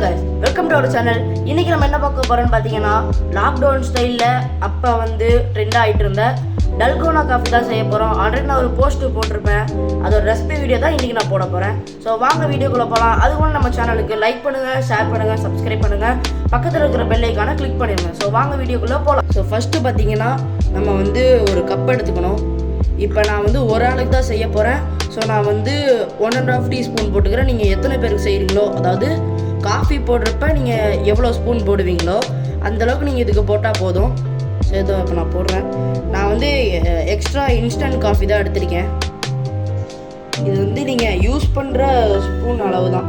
guys, welcome to our channel. இன்னைக்கு நம்ம என்ன பார்க்க போறோம்னு பாத்தீங்கன்னா லாக்டவுன் ஸ்டைல்ல அப்ப ட்ரெண்ட் ஆயிட்டு இருந்த டல்கோனா காஃபி தான் செய்ய போறோம். ஆல்ரெடி நான் ஒரு போஸ்ட் போட்டிருப்பேன், அதோட ரெசிபி வீடியோ தான் இன்னைக்கு நான் போட போறேன். ஸோ வாங்க வீடியோக்குள்ள போகலாம். அதுக்கு நம்ம சேனலுக்கு லைக் பண்ணுங்க, ஷேர் பண்ணுங்க, சப்ஸ்கிரைப் பண்ணுங்க, பக்கத்தில் இருக்கிற பெல் ஐக்கானை கிளிக் பண்ணிடுங்க. ஸோ வாங்க வீடியோக்குள்ள போகலாம். ஸோ ஃபர்ஸ்ட் பார்த்தீங்கன்னா நம்ம ஒரு கப் எடுத்துக்கணும். இப்போ நான் ஒரு ஆளுக்கு தான் செய்ய போகிறேன். ஸோ நான் 1.5 டீஸ்பூன் போட்டுக்கிறேன். நீங்கள் எத்தனை பேருக்கு செய்கிறீங்களோ, அதாவது காஃபி போடுறப்ப நீங்கள் எவ்வளோ ஸ்பூன் போடுவீங்களோ அந்தளவுக்கு நீங்கள் இதுக்கு போட்டால் போதும். ஸோ இதோ இப்போ நான் போடுறேன். நான் எக்ஸ்ட்ரா இன்ஸ்டன்ட் காஃபி தான் எடுத்திருக்கேன். இது நீங்கள் யூஸ் பண்ணுற ஸ்பூன் அளவு தான்.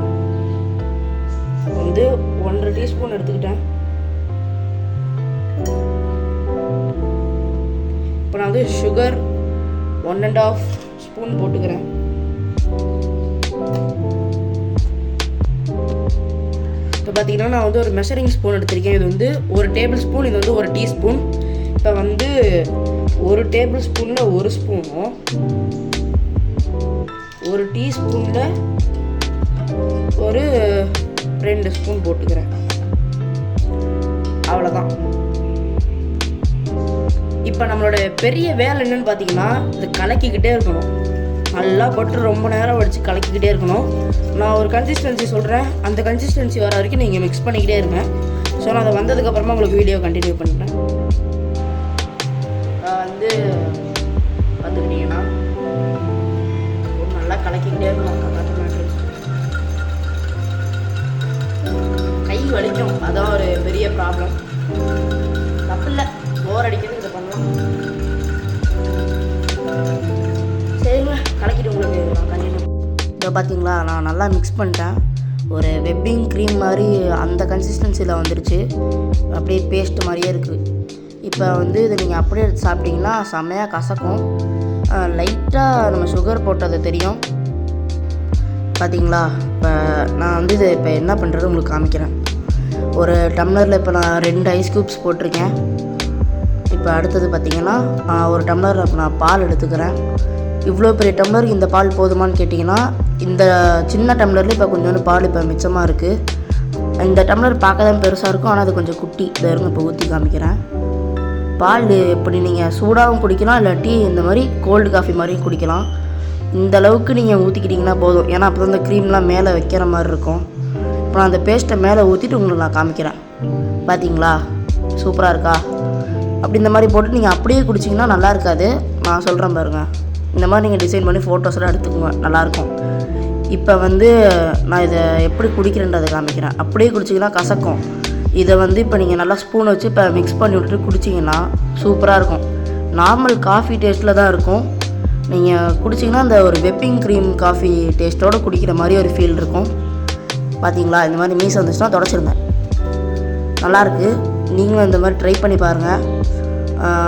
1.5 டீஸ்பூன் எடுத்துக்கிட்டேன். இப்போ நான் சுகர் 1.5 ஸ்பூன் போட்டுக்கிறேன். இப்போ பார்த்தீங்கன்னா நான் ஒரு மெஷரிங் ஸ்பூன் எடுத்திருக்கேன். இது 1 டேபிள் ஸ்பூன், இது 1 டீஸ்பூன். இப்போ 1 டேபிள் ஸ்பூனில் 1 ஸ்பூனும் 1 டீஸ்பூனில் 2 ஸ்பூன் போட்டுக்கிறேன். அவ்வளோதான். இப்போ நம்மளோட பெரிய வேலை என்னன்னு பார்த்தீங்கன்னா இது கலக்கிக்கிட்டே இருக்கணும். நல்லா போட்டு ரொம்ப நேரம் வடித்து கலக்கிக்கிட்டே இருக்கணும். நான் ஒரு கன்சிஸ்டன்சி சொல்கிறேன், அந்த கன்சிஸ்டன்சி வர வரைக்கும் நீங்கள் மிக்ஸ் பண்ணிக்கிட்டே இருங்க. ஸோ நான் அதை வந்ததுக்கப்புறமா உங்களுக்கு வீடியோ கண்டினியூ பண்ணுறேன். பார்த்துக்கிட்டிங்கன்னா நல்லா கலக்கிக்கிட்டே இருக்கணும். கை வலிக்கும், அதான் ஒரு பெரிய ப்ராப்ளம். தப்பில்லை, போர் அடிக்கிறது இதை பண்ணலாம். சரிங்க, கலக்கிட்டு உங்களுக்கு நான் கண்டினியூ. இதை பார்த்தீங்களா, நான் நல்லா மிக்ஸ் பண்ணிட்டேன். ஒரு வெப்பிங் க்ரீம் மாதிரி அந்த கன்சிஸ்டன்சியில் வந்துருச்சு. அப்படியே பேஸ்ட் மாதிரியே இருக்குது. இப்போ இதை நீங்கள் அப்படியே எடுத்து சாப்பிட்டிங்கன்னா செம்மையாக கசக்கும். லைட்டாக நம்ம சுகர் போட்டது தெரியும். பார்த்தீங்களா, இப்போ நான் இதை இப்போ என்ன பண்ணுறது உங்களுக்கு காமிக்கிறேன். ஒரு டம்ளரில் இப்போ நான் 2 ஐஸ் க்யூப்ஸ் போட்டிருக்கேன். இப்போ அடுத்தது பார்த்திங்கன்னா ஒரு டம்ளர் இப்போ நான் பால் எடுத்துக்கிறேன். இவ்வளோ பெரிய டம்ளருக்கு இந்த பால் போதுமான்னு கேட்டிங்கன்னா, இந்த சின்ன டம்ளரில் இப்போ கொஞ்சோண்டு பால் இப்போ மிச்சமாக இருக்குது. இந்த டம்ளர் பார்க்க தான் பெருசாக இருக்கும், ஆனால் அது கொஞ்சம் குட்டி. இதை இருங்க இப்போ ஊற்றி காமிக்கிறேன். பால் இப்படி நீங்கள் சூடாகவும் குடிக்கலாம், இல்லாட்டி இந்த மாதிரி கோல்டு காஃபி மாதிரியும் குடிக்கலாம். இந்த அளவுக்கு நீங்கள் ஊற்றிக்கிட்டிங்கன்னா போதும். ஏன்னா அப்போ தான் இந்த க்ரீம்லாம் மேலே வைக்கிற மாதிரி இருக்கும். இப்போ நான் அந்த பேஸ்ட்டை மேலே ஊற்றிட்டு உங்களுக்கு நான் காமிக்கிறேன். பார்த்தீங்களா, சூப்பராக இருக்கா? அப்படி இந்த மாதிரி போட்டு நீங்கள் அப்படியே குடிச்சிங்கன்னா நல்லா இருக்காது. நான் சொல்கிறேன் பாருங்கள், இந்த மாதிரி நீங்கள் டிசைன் பண்ணி ஃபோட்டோஸ்லாம் எடுத்துக்கோங்க, நல்லாயிருக்கும். இப்போ நான் இதை எப்படி குடிக்கிறேன்றதை காமிக்கிறேன். அப்படியே குடிச்சிங்கன்னா கசக்கும். இதை இப்போ நீங்கள் நல்லா ஸ்பூன் வச்சு இப்போ மிக்ஸ் பண்ணி விட்டுட்டு குடிச்சிங்கன்னா சூப்பராக இருக்கும். நார்மல் காஃபி டேஸ்ட்டில் தான் இருக்கும். நீங்கள் குடிச்சிங்கன்னா அந்த ஒரு வெப்பிங் க்ரீம் காஃபி டேஸ்ட்டோடு குடிக்கிற மாதிரி ஒரு ஃபீல் இருக்கும். பார்த்தீங்களா, இந்த மாதிரி மீஸ் வந்துச்சுன்னா தொடச்சிருங்க. நல்லாயிருக்கு. நீங்களும் இந்த மாதிரி ட்ரை பண்ணி பாருங்கள்.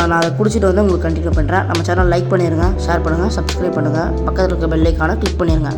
நான் அதை குடிச்சிட்டு உங்களுக்கு கண்டினியூ பண்ணுறேன். நம்ம சேனல் லைக் பண்ணிடுங்க, ஷேர் பண்ணுங்கள், சப்ஸ்கிரைப் பண்ணுங்கள், பக்கத்தில் இருக்க பெல் ஐக்கானை கிளிக் பண்ணிடுங்க.